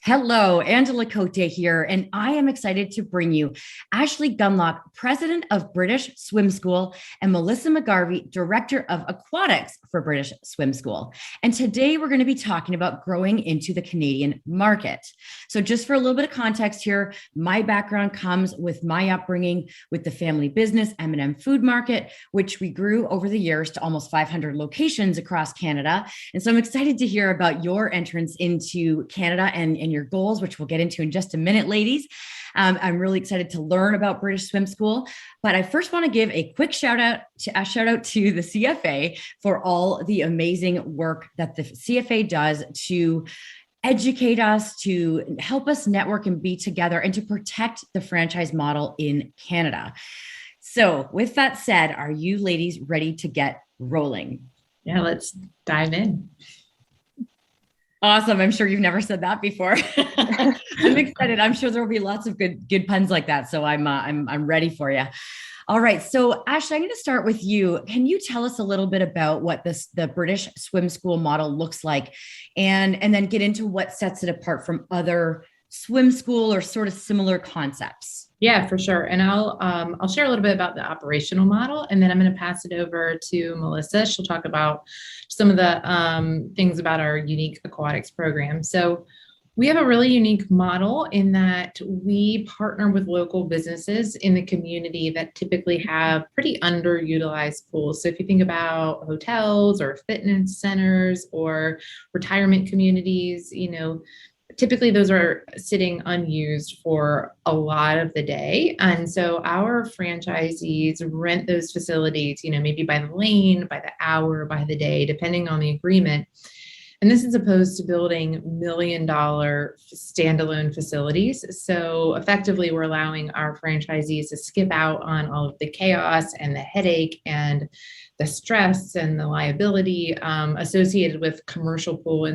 Hello, Angela Cote here, and I am excited to bring you Ashley Gunlock, President of British Swim School, and Melissa McGarvey, Director of Aquatics for British Swim School. And today we're going to be talking about growing into the Canadian market. So just for a little bit of context here, my background comes with my upbringing with the family business, M&M Food Market, which we grew over the years to almost 500 locations across Canada. And so I'm excited to hear about your entrance into Canada and your goals, which we'll get into in just a minute, ladies. I'm really excited to learn about British Swim School, but I first want to give a quick shout out to the CFA for all the amazing work that the CFA does to educate us, to help us network and be together, and to protect the franchise model in Canada. So with that said, are you ladies ready to get rolling? Yeah, let's dive in. Awesome. I'm sure you've never said that before. I'm excited. I'm sure there will be lots of good puns like that. So I'm ready for you. All right. So Ashley, I'm going to start with you. Can you tell us a little bit about what the British Swim School model looks like, and then get into what sets it apart from other swim school or sort of similar concepts? Yeah, for sure. And I'll share a little bit about the operational model, and then I'm going to pass it over to Melissa. She'll talk about some of the things about our unique aquatics program. So we have a really unique model in that we partner with local businesses in the community that typically have pretty underutilized pools. So if you think about hotels or fitness centers or retirement communities, typically those are sitting unused for a lot of the day. And so our franchisees rent those facilities, maybe by the lane, by the hour, by the day, depending on the agreement. And this is opposed to building $1 million standalone facilities. So effectively, we're allowing our franchisees to skip out on all of the chaos and the headache and the stress and the liability associated with commercial pool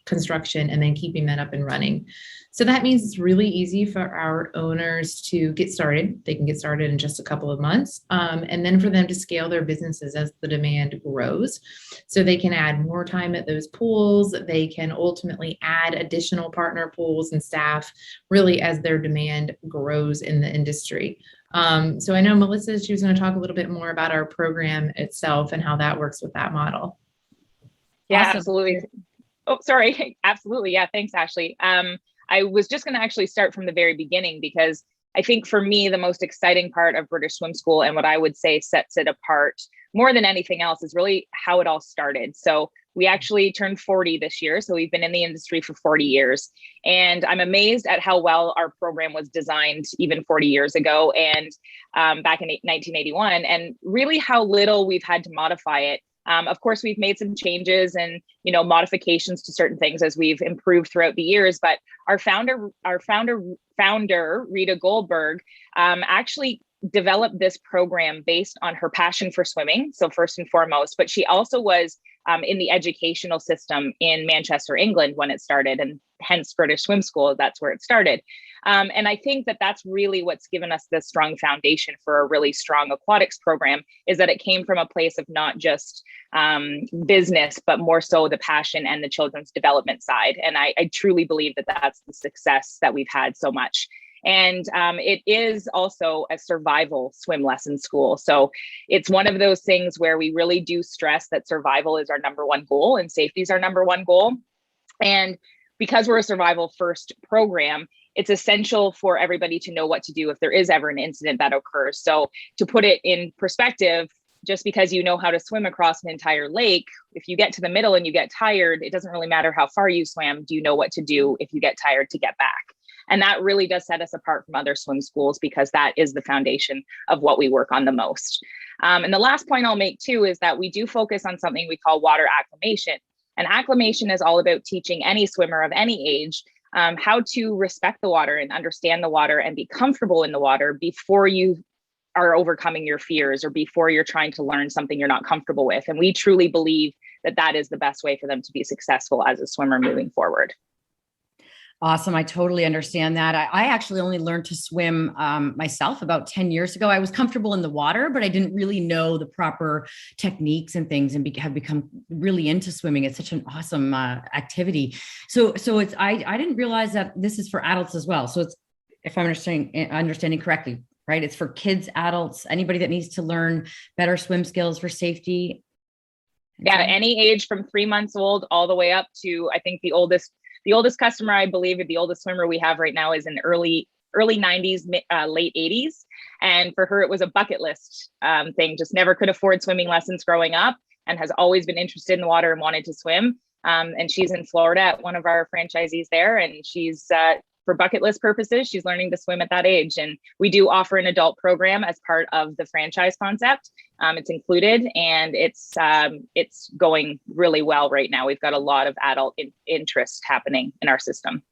construction, and then keeping that up and running. So that means it's really easy for our owners to get started. They can get started in just a couple of months, and then for them to scale their businesses as the demand grows. So they can add more time at those pools. They can ultimately add additional partner pools and staff really as their demand grows in the industry. So I know Melissa, she was going to talk a little bit more about our program itself and how that works with that model. Yeah, awesome. Absolutely. Oh, sorry. Absolutely. Yeah. Thanks, Ashley. I was just going to actually start from the very beginning, because I think for me, the most exciting part of British Swim School, and what I would say sets it apart more than anything else, is really how it all started. So we actually turned 40 this year. So we've been in the industry for 40 years. And I'm amazed at how well our program was designed even 40 years ago, and back in 1981, and really how little we've had to modify it. Of course, we've made some changes and modifications to certain things as we've improved throughout the years. But our founder, Rita Goldberg, actually developed this program based on her passion for swimming. So first and foremost, but she also was in the educational system in Manchester, England when it started, and hence British Swim School. That's where it started. And I think that that's really what's given us the strong foundation for a really strong aquatics program, is that it came from a place of not just business, but more so the passion and the children's development side. And I truly believe that that's the success that we've had so much. And it is also a survival swim lesson school. So it's one of those things where we really do stress that survival is our number one goal and safety is our number one goal. And because we're a survival first program, it's essential for everybody to know what to do if there is ever an incident that occurs. So to put it in perspective, just because you know how to swim across an entire lake, if you get to the middle and you get tired, it doesn't really matter how far you swam. Do you know what to do if you get tired to get back? And that really does set us apart from other swim schools, because that is the foundation of what we work on the most. And the last point I'll make too is that we do focus on something we call water acclimation. And acclimation is all about teaching any swimmer of any age how to respect the water and understand the water and be comfortable in the water before you are overcoming your fears or before you're trying to learn something you're not comfortable with. And we truly believe that that is the best way for them to be successful as a swimmer moving forward. Awesome. I totally understand that. I actually only learned to swim myself about 10 years ago. I was comfortable in the water, but I didn't really know the proper techniques and things, and have become really into swimming. It's such an awesome activity. So I didn't realize that this is for adults as well. So it's, if I'm understanding correctly, right? It's for kids, adults, anybody that needs to learn better swim skills for safety. Yeah, any age from 3 months old all the way up to, I think the oldest customer, I believe, the oldest swimmer we have right now is in early 90s, late 80s. And for her, it was a bucket list thing. Just never could afford swimming lessons growing up, and has always been interested in the water and wanted to swim. And she's in Florida at one of our franchisees there, and she's for bucket list purposes, she's learning to swim at that age. And we do offer an adult program as part of the franchise concept. It's included, and it's going really well right now. We've got a lot of adult interest happening in our system.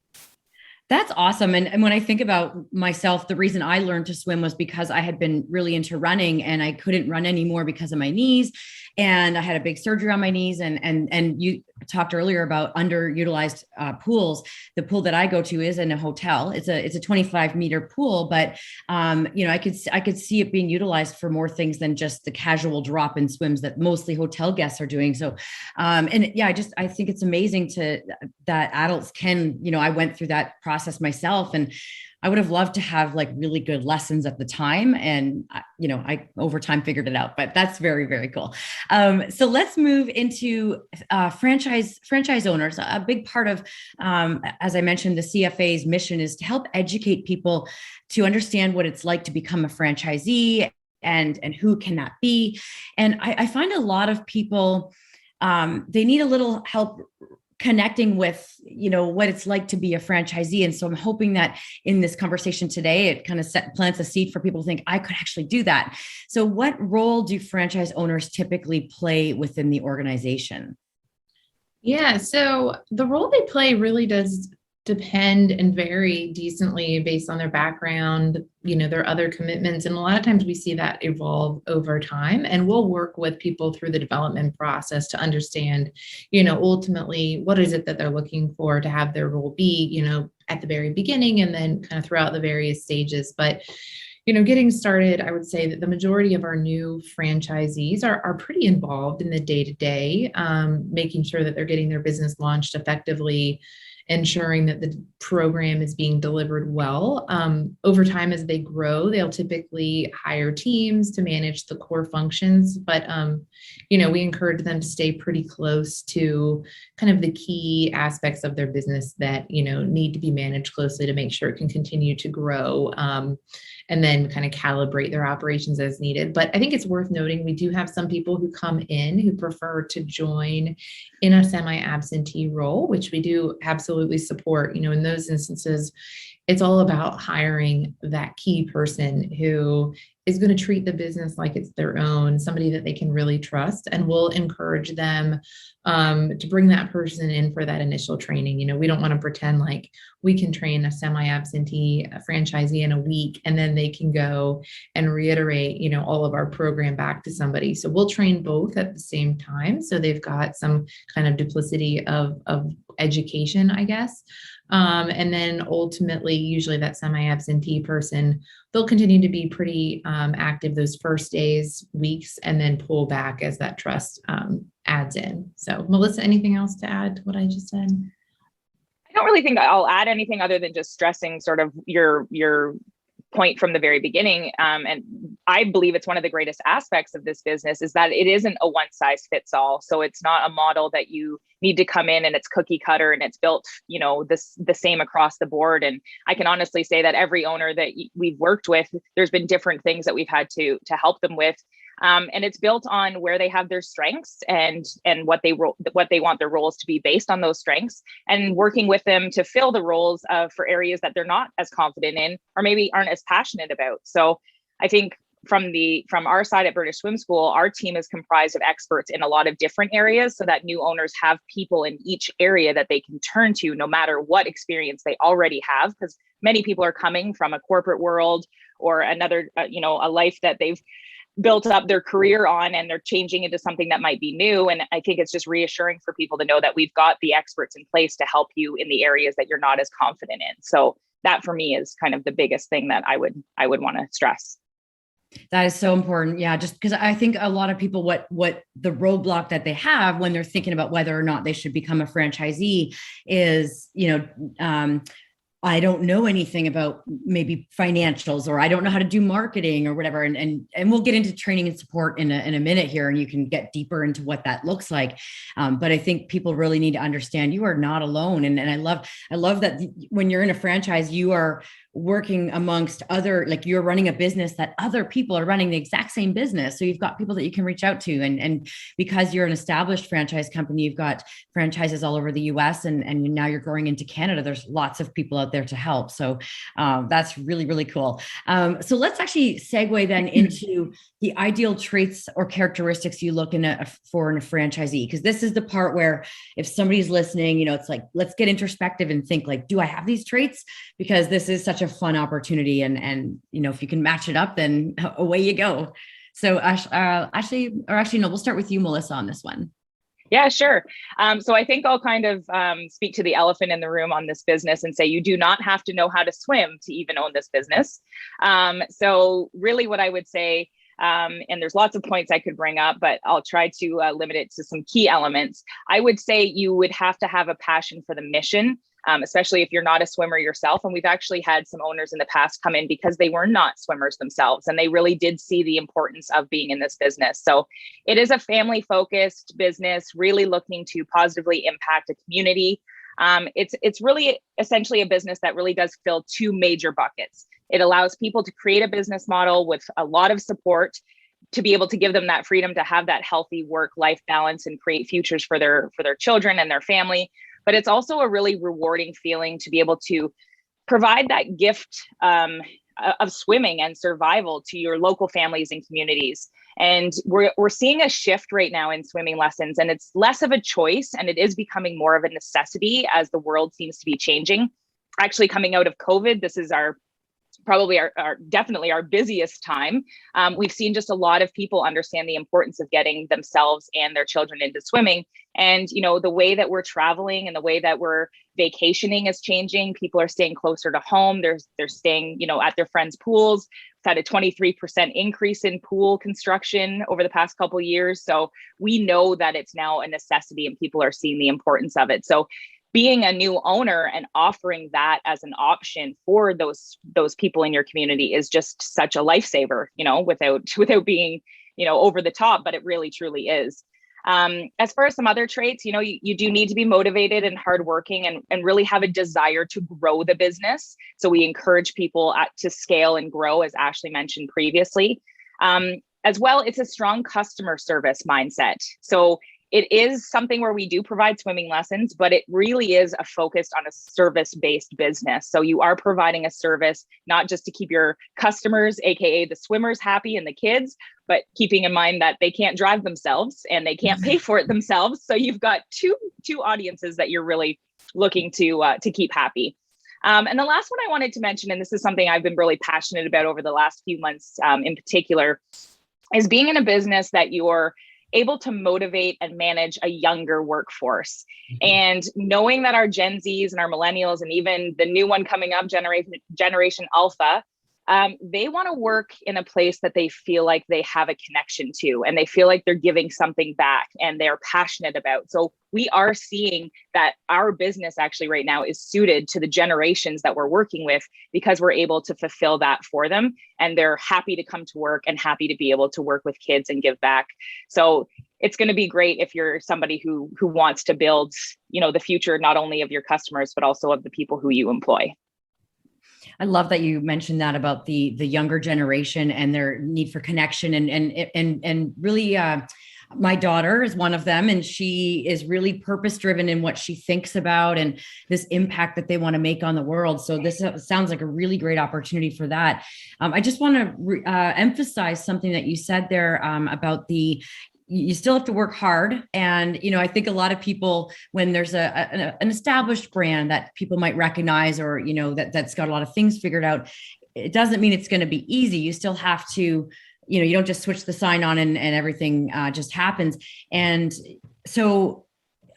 That's awesome. And when I think about myself, the reason I learned to swim was because I had been really into running, and I couldn't run anymore because of my knees. And I had a big surgery on my knees. And you talked earlier about underutilized pools. The pool that I go to is in a hotel. It's a 25-meter pool, but I could see it being utilized for more things than just the casual drop-in swims that mostly hotel guests are doing. So, I think it's amazing that adults can, I went through that process myself, and I would have loved to have like really good lessons at the time. And, I over time figured it out, but that's very, very cool. So let's move into franchise owners. A big part of, as I mentioned, the CFA's mission is to help educate people to understand what it's like to become a franchisee, and who can that be. And I find a lot of people, they need a little help connecting with, what it's like to be a franchisee. And so I'm hoping that in this conversation today, it kind of plants a seed for people to think, I could actually do that. So what role do franchise owners typically play within the organization? Yeah, so the role they play really does depend and vary decently based on their background, their other commitments. And a lot of times we see that evolve over time, and we'll work with people through the development process to understand, ultimately what is it that they're looking for to have their role be, at the very beginning, and then kind of throughout the various stages. But getting started, I would say that the majority of our new franchisees are pretty involved in the day-to-day, making sure that they're getting their business launched effectively, ensuring that the program is being delivered well. Over time, as they grow, they'll typically hire teams to manage the core functions. But, we encourage them to stay pretty close to kind of the key aspects of their business that, need to be managed closely to make sure it can continue to grow. And then kind of calibrate their operations as needed. But I think it's worth noting, we do have some people who come in who prefer to join in a semi-absentee role, which we do absolutely support. In those instances, it's all about hiring that key person who is going to treat the business like it's their own, somebody that they can really trust, and we'll encourage them to bring that person in for that initial training. We don't want to pretend like we can train a semi-absentee franchisee in a week and then they can go and reiterate, all of our program back to somebody. So we'll train both at the same time, so they've got some kind of duplicity of education, I guess. And then ultimately, usually that semi-absentee person, they'll continue to be pretty active those first days, weeks, and then pull back as that trust adds in. So Melissa, anything else to add to what I just said? I don't really think I'll add anything other than just stressing sort of your point from the very beginning. And I believe it's one of the greatest aspects of this business is that it isn't a one size fits all. So it's not a model that you need to come in and it's cookie cutter and it's built, the same across the board. And I can honestly say that every owner that we've worked with, there's been different things that we've had to help them with. And it's built on where they have their strengths and what they want their roles to be based on those strengths, and working with them to fill the roles for areas that they're not as confident in or maybe aren't as passionate about. So I think from our side at British Swim School, our team is comprised of experts in a lot of different areas, so that new owners have people in each area that they can turn to no matter what experience they already have, because many people are coming from a corporate world or another, a life that they've built up their career on, and they're changing into something that might be new. And I think it's just reassuring for people to know that we've got the experts in place to help you in the areas that you're not as confident in. So that for me is kind of the biggest thing that I would want to stress. That is so important. Yeah. Just because I think a lot of people, what the roadblock that they have when they're thinking about whether or not they should become a franchisee is, I don't know anything about maybe financials, or I don't know how to do marketing or whatever. And we'll get into training and support in a minute here, and you can get deeper into what that looks like. But I think people really need to understand you are not alone. And I love that when you're in a franchise, you are working amongst other, like you're running a business that other people are running the exact same business. So you've got people that you can reach out to. And because you're an established franchise company, you've got franchises all over the US, and now you're growing into Canada. There's lots of people out there to help. So that's really, really cool. So let's actually segue then into the ideal traits or characteristics you look for in a franchisee, because this is the part where if somebody's listening, it's like, let's get introspective and think like, do I have these traits? Because this is such a fun opportunity. And if you can match it up, then away you go. So no, we'll start with you, Melissa, on this one. Yeah, sure. So I think I'll kind of speak to the elephant in the room on this business and say, you do not have to know how to swim to even own this business. So really what I would say, and there's lots of points I could bring up, but I'll try to limit it to some key elements. I would say you would have to have a passion for the mission, especially if you're not a swimmer yourself. And we've actually had some owners in the past come in because they were not swimmers themselves, and they really did see the importance of being in this business. So it is a family-focused business, really looking to positively impact a community. It's really essentially a business that really does fill two major buckets. It allows people to create a business model with a lot of support to be able to give them that freedom to have that healthy work-life balance and create futures for their children and their family. But it's also a really rewarding feeling to be able to provide that gift of swimming and survival to your local families and communities. And we're seeing a shift right now in swimming lessons, and it's less of a choice, and it is becoming more of a necessity as the world seems to be changing. Actually, coming out of COVID, this is definitely our busiest time. We've seen just a lot of people understand the importance of getting themselves and their children into swimming. And, the way that we're traveling and the way that we're vacationing is changing. People are staying closer to home. They're staying, at their friends' pools. We've had a 23% increase in pool construction over the past couple of years. So we know that it's now a necessity, and people are seeing the importance of it. So being a new owner and offering that as an option for those people in your community is just such a lifesaver, without being, over the top, but it really truly is. As far as some other traits, you do need to be motivated and hardworking and really have a desire to grow the business. So we encourage people to scale and grow, as Ashley mentioned previously. As well, it's a strong customer service mindset. So it is something where we do provide swimming lessons, but it really is a focus on a service-based business. So you are providing a service, not just to keep your customers, AKA the swimmers, happy and the kids, but keeping in mind that they can't drive themselves and they can't pay for it themselves. So you've got two audiences that you're really looking to keep happy. And the last one I wanted to mention, and this is something I've been really passionate about over the last few months in particular, is being in a business that you're able to motivate and manage a younger workforce. And knowing that our Gen Zs and our millennials, and even the new one coming up, Generation Alpha, they want to work in a place that they feel like they have a connection to, and they feel like they're giving something back and they're passionate about. So we are seeing that our business actually right now is suited to the generations that we're working with, because we're able to fulfill that for them, and they're happy to come to work and happy to be able to work with kids and give back. So it's going to be great if you're somebody who wants to build, the future, not only of your customers, but also of the people who you employ. I love that you mentioned that about the younger generation and their need for connection, and really, my daughter is one of them, and she is really purpose-driven in what she thinks about and this impact that they want to make on the world. So this sounds like a really great opportunity for that. I just want to emphasize something that you said there about you still have to work hard. And, I think a lot of people, when there's an established brand that people might recognize, or, that's got a lot of things figured out, it doesn't mean it's going to be easy. You still have to you don't just switch the sign on and everything just happens. And so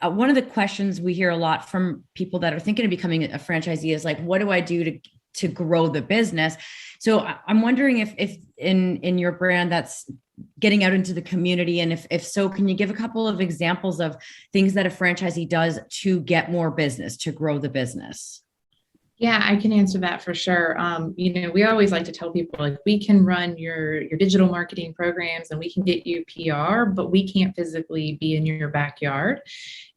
one of the questions we hear a lot from people that are thinking of becoming a franchisee is like, what do I do to grow the business? So I'm wondering if in your brand that's getting out into the community, and if so, can you give a couple of examples of things that a franchisee does to get more business, to grow the business? Yeah, I can answer that for sure. We always like to tell people, like, we can run your digital marketing programs and we can get you PR, but we can't physically be in your backyard.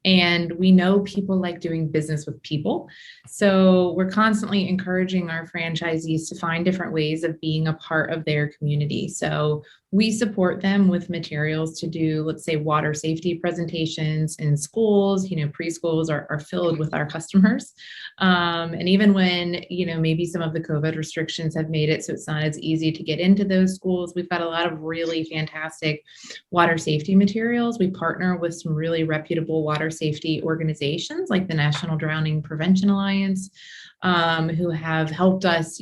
And we know people like doing business with people. So we're constantly encouraging our franchisees to find different ways of being a part of their community. So we support them with materials to do, let's say, water safety presentations in schools. Preschools are filled with our customers. And even when, maybe some of the COVID restrictions have made it so it's not as easy to get into those schools, we've got a lot of really fantastic water safety materials. We partner with some really reputable water safety organizations like the National Drowning Prevention Alliance, who have helped us,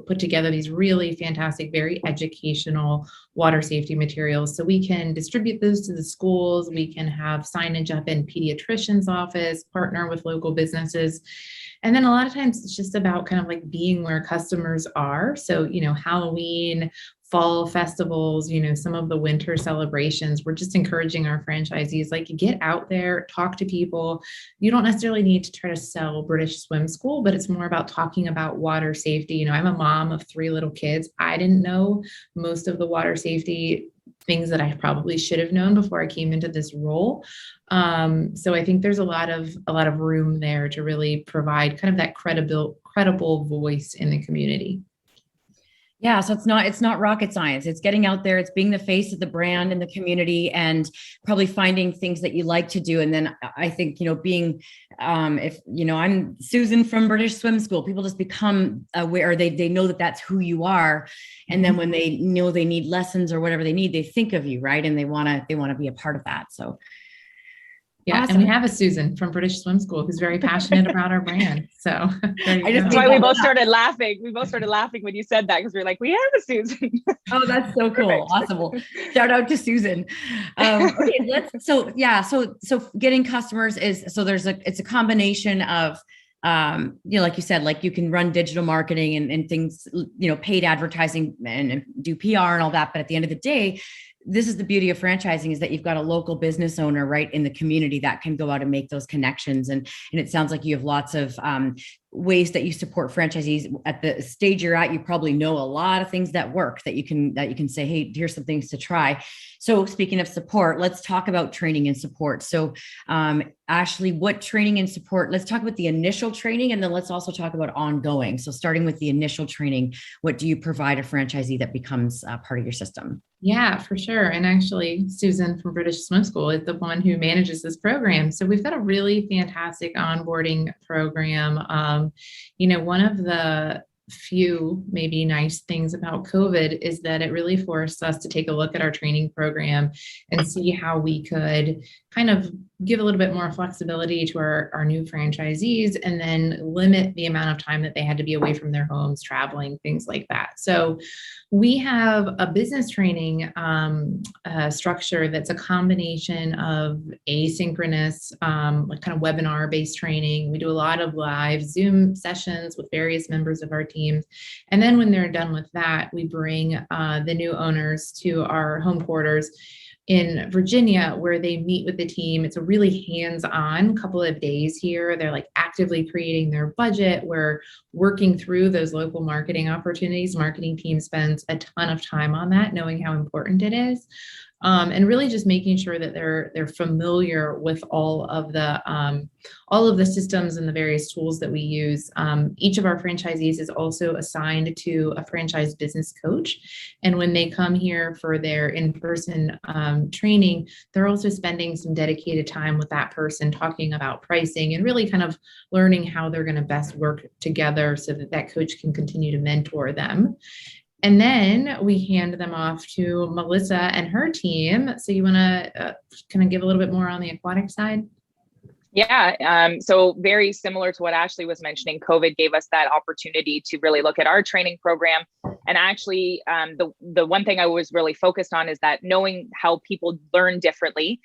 put together these really fantastic, very educational water safety materials. So we can distribute those to the schools. We can have signage up in pediatrician's office, partner with local businesses. And then a lot of times it's just about kind of like being where customers are. So, Halloween, fall festivals, some of the winter celebrations, we're just encouraging our franchisees, like, get out there, talk to people. You don't necessarily need to try to sell British Swim School, but it's more about talking about water safety. I'm a mom of 3 little kids. I didn't know most of the water safety things that I probably should have known before I came into this role. So I think there's a lot of room there to really provide kind of that credible voice in the community. Yeah. So it's not rocket science. It's getting out there. It's being the face of the brand in the community and probably finding things that you like to do. And then I think, being, if, I'm Susan from British Swim School, people just become aware, they know that that's who you are. And then when they know they need lessons or whatever they need, they think of you, right? And they want to be a part of that. So yeah, awesome. And we have a Susan from British Swim School who's very passionate about our brand. So that's why we both started laughing. We both started laughing when you said that, because we were like, we have a Susan. Oh, that's so cool. Awesome. Well, shout out to Susan. Okay, so getting customers it's a combination of, like you said, like you can run digital marketing and things, paid advertising and do PR and all that. But at the end of the day, this is the beauty of franchising, is that you've got a local business owner right in the community that can go out and make those connections. And it sounds like you have lots of ways that you support franchisees. At the stage you're at, you probably know a lot of things that work that you can say, hey, here's some things to try. So speaking of support, let's talk about training and support. So Ashley, what training and support, let's talk about the initial training, and then let's also talk about ongoing. So starting with the initial training, what do you provide a franchisee that becomes part of your system? Yeah, for sure. And actually, Susan from British Swim School is the one who manages this program. So we've got a really fantastic onboarding program. One of the few maybe nice things about COVID is that it really forced us to take a look at our training program and see how we could kind of give a little bit more flexibility to our new franchisees, and then limit the amount of time that they had to be away from their homes, traveling, things like that. So we have a business training structure that's a combination of asynchronous, like kind of webinar-based training. We do a lot of live Zoom sessions with various members of our team. And then when they're done with that, we bring the new owners to our home quarters in Virginia, where they meet with the team. It's a really hands-on couple of days here. They're like actively creating their budget. We're working through those local marketing opportunities. Marketing team spends a ton of time on that, knowing how important it is. And really just making sure that they're familiar with all of the systems and the various tools that we use. Each of our franchisees is also assigned to a franchise business coach. And when they come here for their in-person training, they're also spending some dedicated time with that person, talking about pricing and really kind of learning how they're going to best work together so that that coach can continue to mentor them. And then we hand them off to Melissa and her team. So you want to kind of give a little bit more on the aquatic side? Yeah. So very similar to what Ashley was mentioning, COVID gave us that opportunity to really look at our training program And actually, the one thing I was really focused on is that knowing how people learn differently.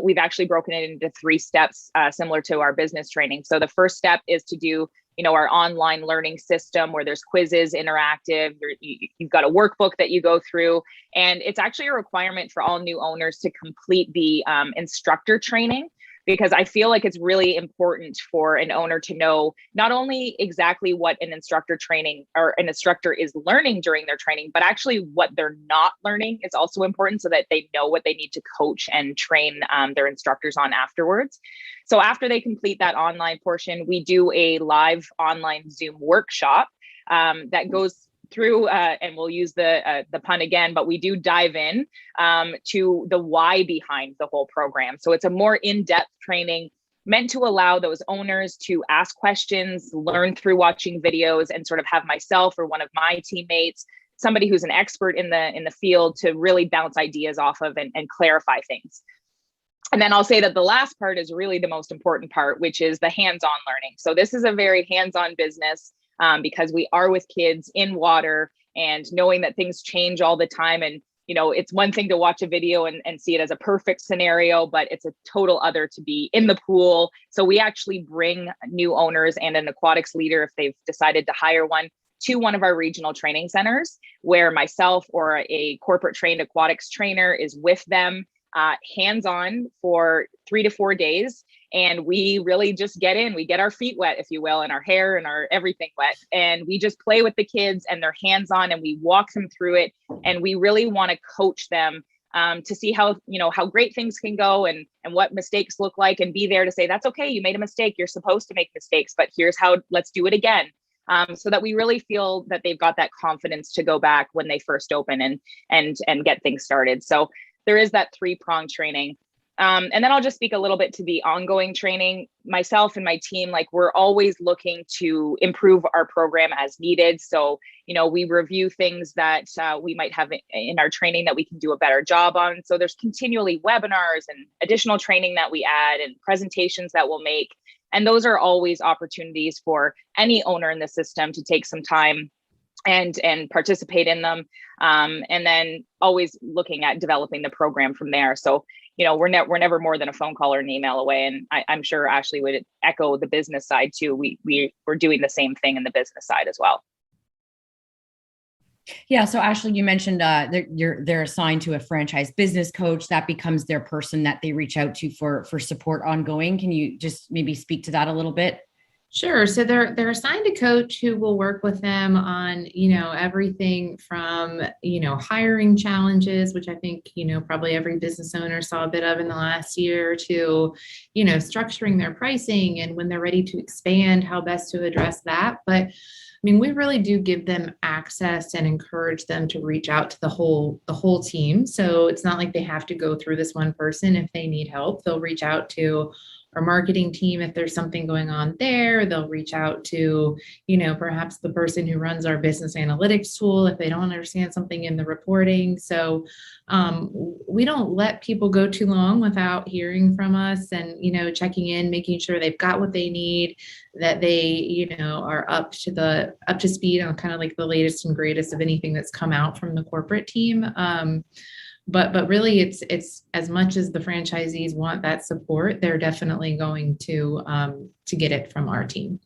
We've actually broken it into 3 steps, similar to our business training. So the first step is to do, our online learning system where there's quizzes, interactive, you've got a workbook that you go through, and it's actually a requirement for all new owners to complete the instructor training, because I feel like it's really important for an owner to know not only exactly what an instructor is learning during their training, but actually what they're not learning is also important, so that they know what they need to coach and train their instructors on afterwards. So after they complete that online portion, we do a live online Zoom workshop that goes through, and we'll use the pun again, but we do dive in to the why behind the whole program. So it's a more in-depth training meant to allow those owners to ask questions, learn through watching videos, and sort of have myself or one of my teammates, somebody who's an expert in the field, to really bounce ideas off of and clarify things. And then I'll say that the last part is really the most important part, which is the hands-on learning. So this is a very hands-on business, because we are with kids in water, and knowing that things change all the time. And, it's one thing to watch a video and see it as a perfect scenario, but it's a total other to be in the pool. So we actually bring new owners and an aquatics leader, if they've decided to hire one, to one of our regional training centers, where myself or a corporate trained aquatics trainer is with them, hands-on for 3 to 4 days. And we really just we get our feet wet, if you will, and our hair and our everything wet. And we just play with the kids, and they're hands-on, and we walk them through it. And we really want to coach them to see how great things can go, and what mistakes look like, and be there to say, that's okay, you made a mistake. You're supposed to make mistakes, but here's how, let's do it again. So that we really feel that they've got that confidence to go back when they first open and get things started. So there is that 3-pronged training. And then I'll just speak a little bit to the ongoing training. Myself and my team, we're always looking to improve our program as needed. So, we review things that we might have in our training that we can do a better job on. So there's continually webinars and additional training that we add, and presentations that we'll make. And those are always opportunities for any owner in the system to take some time and participate in them. And then always looking at developing the program from there. So, we're never more than a phone call or an email away. And I'm sure Ashley would echo the business side too. We're doing the same thing in the business side as well. Yeah. So Ashley, you mentioned they're assigned to a franchise business coach that becomes their person that they reach out to for support ongoing. Can you just maybe speak to that a little bit? Sure. So they're assigned a coach who will work with them on, everything from, hiring challenges, which I think, probably every business owner saw a bit of in the last year, to, structuring their pricing, and when they're ready to expand, how best to address that. But we really do give them access and encourage them to reach out to the whole team. So it's not like they have to go through this one person. If they need help, they'll reach out to our marketing team if there's something going on there. They'll reach out to, perhaps the person who runs our business analytics tool if they don't understand something in the reporting. So we don't let people go too long without hearing from us, and, checking in, making sure they've got what they need, that they, are up to speed on kind of like the latest and greatest of anything that's come out from the corporate team. But really, it's as much as the franchisees want that support, they're definitely going to get it from our team.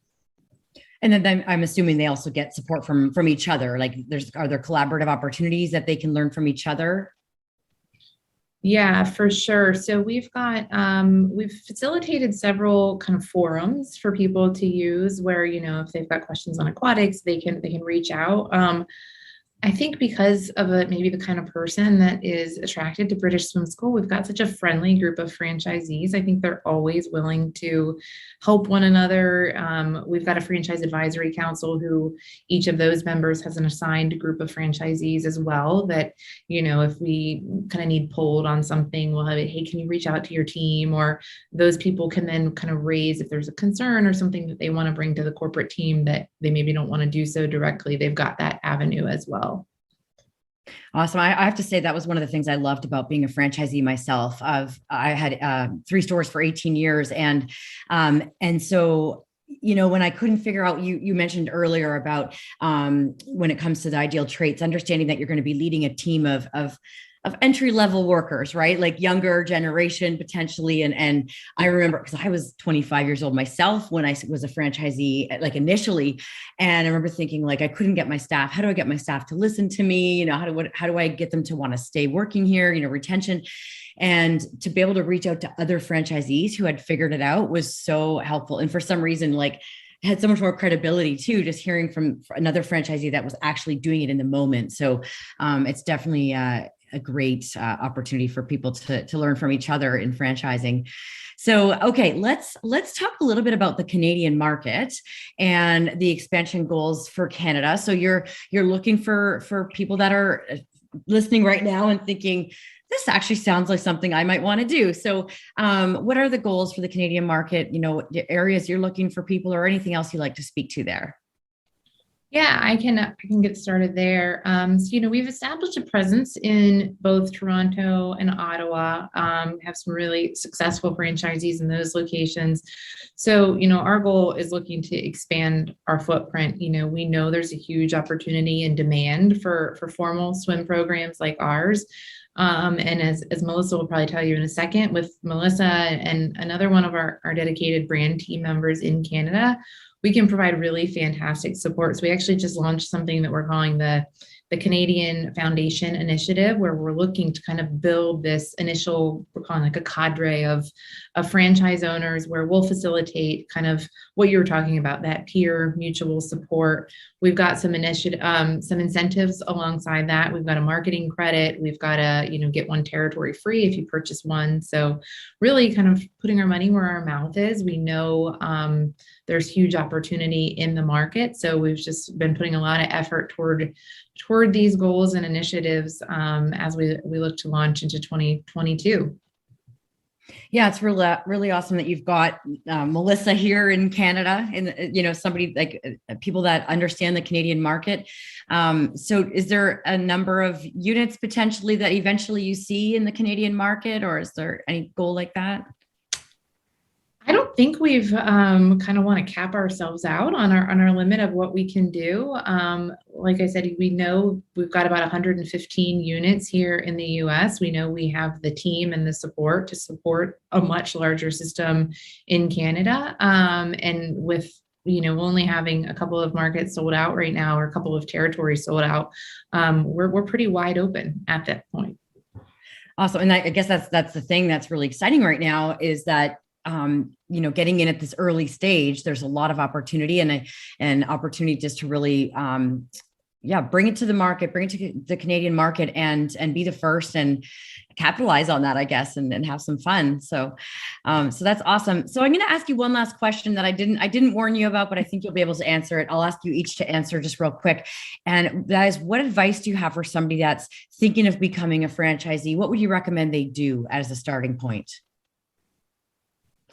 And then I'm assuming they also get support from each other. Are there collaborative opportunities that they can learn from each other? Yeah, for sure. So we've facilitated several kind of forums for people to use where, if they've got questions on aquatics, they can reach out. I think because of maybe the kind of person that is attracted to British Swim School, we've got such a friendly group of franchisees. I think they're always willing to help one another. We've got a franchise advisory council who each of those members has an assigned group of franchisees as well that, if we kind of need pulled on something, we'll have it, hey, can you reach out to your team? Or those people can then kind of raise if there's a concern or something that they want to bring to the corporate team that they maybe don't want to do so directly. They've got that avenue as well. Awesome. I have to say that was one of the things I loved about being a franchisee myself. I had 3 stores for 18 years. And so when I couldn't figure out, you mentioned earlier about when it comes to the ideal traits, understanding that you're going to be leading a team of entry level workers, right? Like younger generation potentially. And I remember because I was 25 years old myself when I was a franchisee, like initially. And I remember thinking like, I couldn't get my staff. How do I get my staff to listen to me? How do I get them to want to stay working here? Retention. And to be able to reach out to other franchisees who had figured it out was so helpful. And for some reason, like, had so much more credibility too, just hearing from another franchisee that was actually doing it in the moment. So it's definitely a great opportunity for people to learn from each other in franchising. So, okay, let's talk a little bit about the Canadian market and the expansion goals for Canada. So you're looking for people that are listening right now and thinking, this actually sounds like something I might want to do. So what are the goals for the Canadian market? The areas you're looking for people, or anything else you'd like to speak to there? Yeah, I can get started there. So, we've established a presence in both Toronto and Ottawa, have some really successful franchisees in those locations. So, our goal is looking to expand our footprint. We know there's a huge opportunity and demand for formal swim programs like ours. And as Melissa will probably tell you in a second, with Melissa and another one of our dedicated brand team members in Canada, we can provide really fantastic support. So we actually just launched something that we're calling the Canadian Foundation Initiative, where we're looking to kind of build this initial, we're calling like a cadre of franchise owners, where we'll facilitate kind of what you were talking about, that peer mutual support. We've got some some incentives alongside that. We've got a marketing credit. We've got a, get one territory free if you purchase one. So really kind of putting our money where our mouth is. We know there's huge opportunity in the market. So we've just been putting a lot of effort toward these goals and initiatives as we look to launch into 2022. Yeah, it's really awesome that you've got Melissa here in Canada, and somebody like people that understand the Canadian market. So, is there a number of units potentially that eventually you see in the Canadian market, or is there any goal like that? I don't think we've kind of want to cap ourselves out on our limit of what we can do. Like I said, we know we've got about 115 units here in the US. We know we have the team and the support to support a much larger system in Canada. And with only having a couple of markets sold out right now, or a couple of territories sold out, we're pretty wide open at that point. Awesome. And I guess that's the thing that's really exciting right now, is that getting in at this early stage, there's a lot of opportunity and opportunity just to really, bring it to the market, bring it to the Canadian market, and be the first and capitalize on that, I guess, and have some fun. So that's awesome. So I'm going to ask you one last question that I didn't warn you about, but I think you'll be able to answer it. I'll ask you each to answer just real quick. And that is, what advice do you have for somebody that's thinking of becoming a franchisee? What would you recommend they do as a starting point?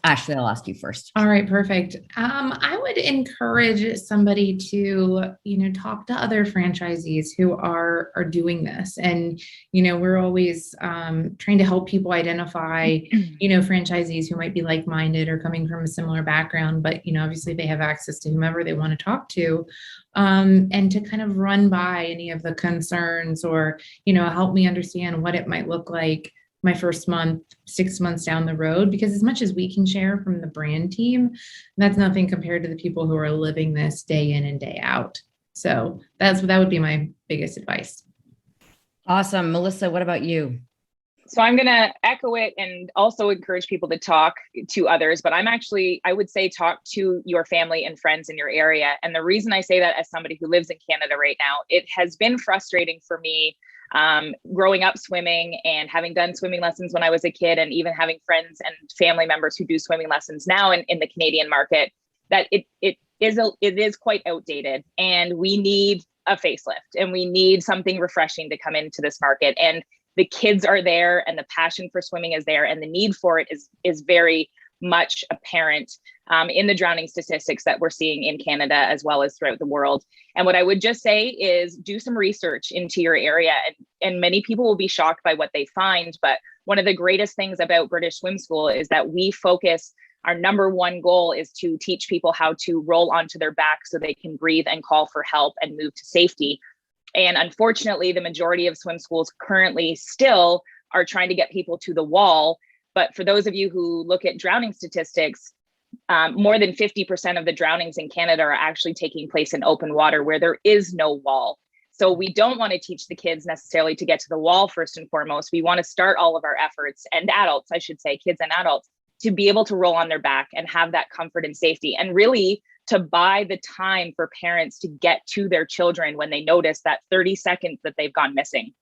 Ashley, I'll ask you first. All right, perfect. I would encourage somebody to, talk to other franchisees who are doing this. And, we're always trying to help people identify, franchisees who might be like-minded or coming from a similar background, but, obviously they have access to whomever they want to talk to, and to kind of run by any of the concerns, or, help me understand what it might look like my first month, 6 months down the road, because as much as we can share from the brand team, that's nothing compared to the people who are living this day in and day out. So that would be my biggest advice. Awesome. Melissa, what about you? So I'm going to echo it and also encourage people to talk to others, but I would say talk to your family and friends in your area. And the reason I say that, as somebody who lives in Canada right now, it has been frustrating for me growing up swimming and having done swimming lessons when I was a kid, and even having friends and family members who do swimming lessons now in the Canadian market, that it is quite outdated, and we need a facelift, and we need something refreshing to come into this market. And the kids are there, and the passion for swimming is there, and the need for it is very much apparent in the drowning statistics that we're seeing in Canada as well as throughout the world. And what I would just say is do some research into your area, and many people will be shocked by what they find. But one of the greatest things about British Swim School is that we focus our number one goal is to teach people how to roll onto their back so they can breathe and call for help and move to safety. And unfortunately, the majority of swim schools currently still are trying to get people to the wall. But for those of you who look at drowning statistics, more than 50% of the drownings in Canada are actually taking place in open water where there is no wall. So we don't want to teach the kids necessarily to get to the wall first and foremost. We want to start all of our efforts, and adults, I should say, kids and adults, to be able to roll on their back and have that comfort and safety, and really to buy the time for parents to get to their children when they notice that 30 seconds that they've gone missing.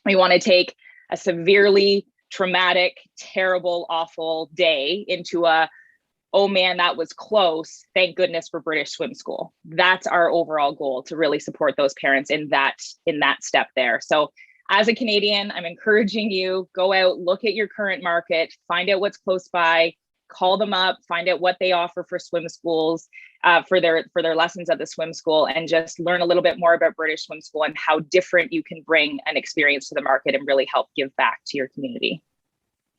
We want to take a severely traumatic, terrible, awful day into a, oh man, that was close. Thank goodness for British Swim School. That's our overall goal, to really support those parents in that step there. So as a Canadian, I'm encouraging you, go out, look at your current market, find out what's close by, call them up, find out what they offer for swim schools, for their lessons at the swim school, and just learn a little bit more about British Swim School and how different you can bring an experience to the market and really help give back to your community.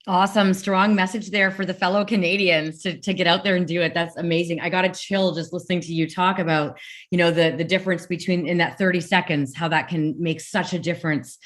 Awesome. Strong message there for the fellow Canadians to get out there and do it. That's amazing. I got a chill just listening to you talk about, the difference between in that 30 seconds, how that can make such a difference.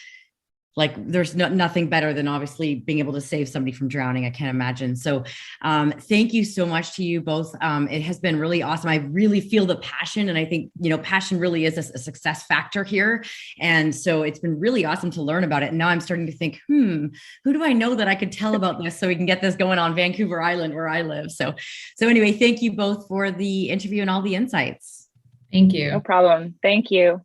Like there's nothing better than obviously being able to save somebody from drowning. I can't imagine. So thank you so much to you both. It has been really awesome. I really feel the passion. And I think, passion really is a success factor here. And so it's been really awesome to learn about it. And now I'm starting to think, who do I know that I could tell about this so we can get this going on Vancouver Island where I live. So anyway, thank you both for the interview and all the insights. Thank you. No problem. Thank you.